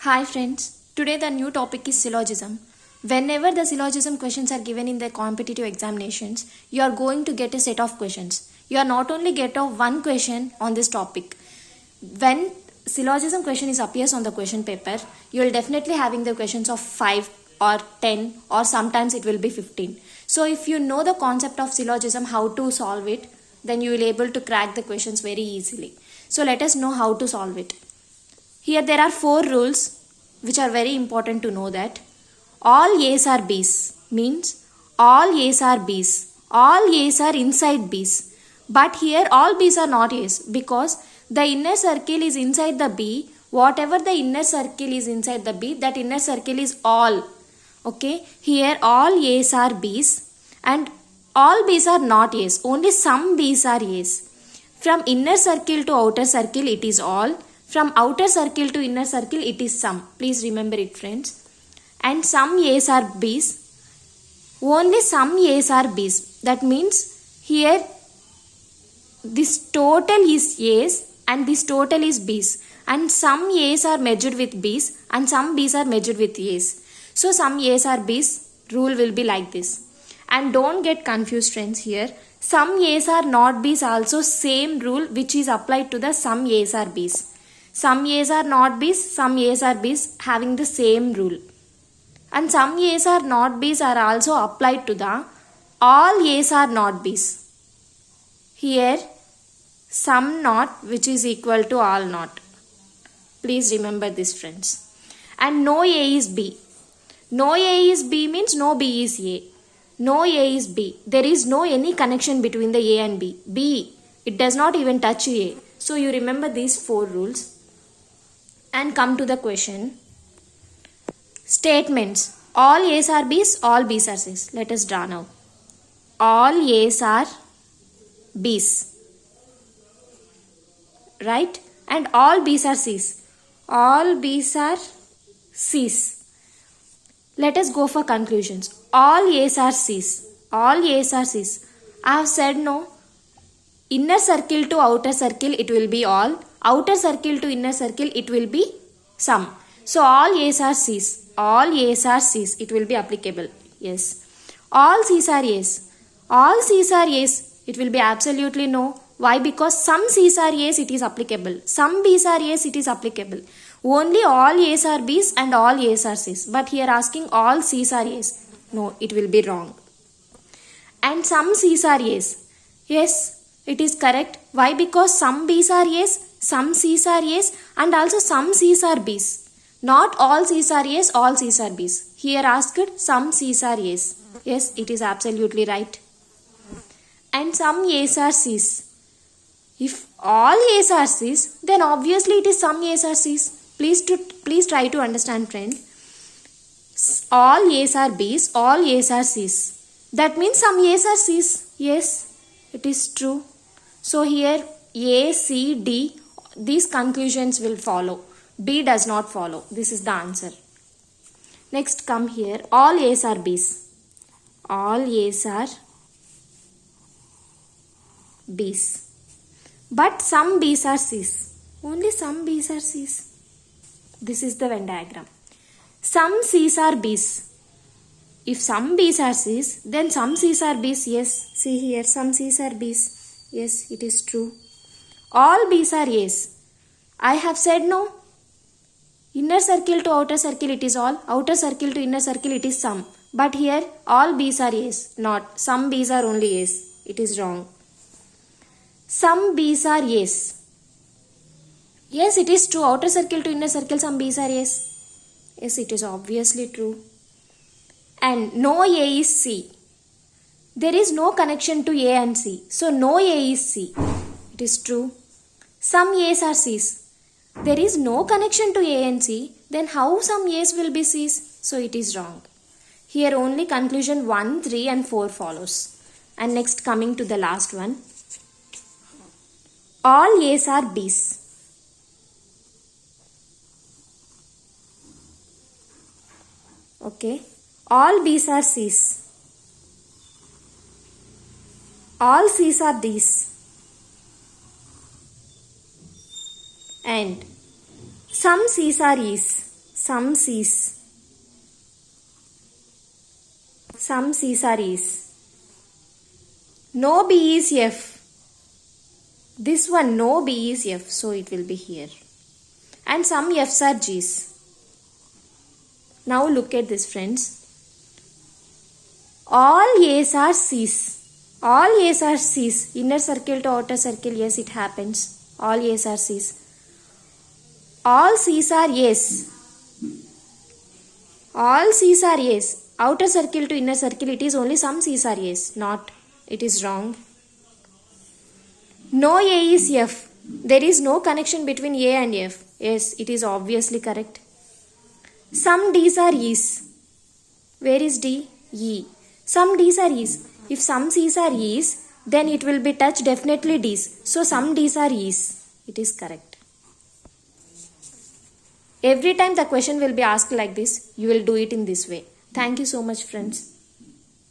Hi friends, today the new topic is syllogism. Whenever the syllogism questions are given in the competitive examinations, you are going to get a set of questions. You are not only get of one question on this topic. When syllogism question is appears on the question paper, you will definitely having the questions of 5 or 10 or sometimes it will be 15. So if you know the concept of syllogism, how to solve it, then you will able to crack the questions very easily. So let us know how to solve it. Here there are 4 rules which are very important to know that. All A's are B's means all A's are B's. All A's are inside B's. But here all B's are not A's because the inner circle is inside the B. Whatever the inner circle is inside the B, that inner circle is all. Okay, here all A's are B's and all B's are not A's. Only some B's are A's. From inner circle to outer circle it is all. From outer circle to inner circle it is some. Please remember it friends. And some A's are B's. Only some A's are B's. That means here this total is A's and this total is B's. And some A's are measured with B's and some B's are measured with A's. So some A's are B's. Rule will be like this. And don't get confused friends here. Some A's are not B's also same rule which is applied to the some A's are B's. Some A's are not B's, some A's are B's having the same rule. And some A's are not B's are also applied to the all A's are not B's. Here some not which is equal to all not. Please remember this friends. And no A is B. No A is B means no B is A. No A is B. There is no any connection between the A and B. B, it does not even touch A. So you remember these 4 rules. And come to the question. Statements. All A's are B's, all B's are C's. Let us draw now. All A's are B's. Right? And all B's are C's. All B's are C's. Let us go for conclusions. All A's are C's. All A's are C's. I have said no. Inner circle to outer circle it will be all. Outer circle to inner circle it will be some. So all A's are C's. All A's are C's. It will be applicable. Yes. All C's are A's. All C's are A's. It will be absolutely no. Why? Because some C's are A's it is applicable. Some B's are A's it is applicable. Only all A's are B's and all A's are C's. But here asking all C's are A's. No, it will be wrong. And some C's are A's. Yes. It is correct. Why? Because some B's are A's, some C's are A's and also some C's are B's. Not all C's are A's, all C's are B's. Here asked some C's are A's. Yes, it is absolutely right. And some A's are C's. If all A's are C's, then obviously it is some A's are C's. Please try to understand friend. All A's are B's, all A's are C's. That means some A's are C's. Yes, it is true. So here A, C, D, these conclusions will follow. B does not follow. This is the answer. Next come here. All A's are B's. All A's are B's. But some B's are C's. Only some B's are C's. This is the Venn diagram. Some C's are B's. If some B's are C's, then some C's are B's. Yes, see here, some C's are B's. Yes, it is true. All B's are A's. I have said no. Inner circle to outer circle it is all. Outer circle to inner circle it is some. But here all B's are A's. Not. Some B's are only A's. It is wrong. Some B's are A's. Yes, it is true. Outer circle to inner circle some B's are A's. Yes, it is obviously true. And no A is C. There is no connection to A and C. So no A is C. It is true. Some A's are C's. There is no connection to A and C. Then how some A's will be C's? So it is wrong. Here only conclusion 1, 3 and 4 follows. And next coming to the last one. All A's are B's. Okay. All B's are C's. All C's are D's. And some C's are E's. Some C's. Some C's are E's. No B is F. This one, no B is F, so it will be here. And some F's are G's. Now look at this, friends. All A's are C's. All A's are C's. Inner circle to outer circle, yes, it happens. All A's are C's. All C's are A's. All C's are A's. Outer circle to inner circle, it is only some C's are A's. Not. It is wrong. No A is F. There is no connection between A and F. Yes, it is obviously correct. Some D's are E's. Where is D? E. Some D's are E's. If some C's are E's, then it will be touch definitely D's. So some D's are E's. It is correct. Every time the question will be asked like this, you will do it in this way. Thank you so much, friends.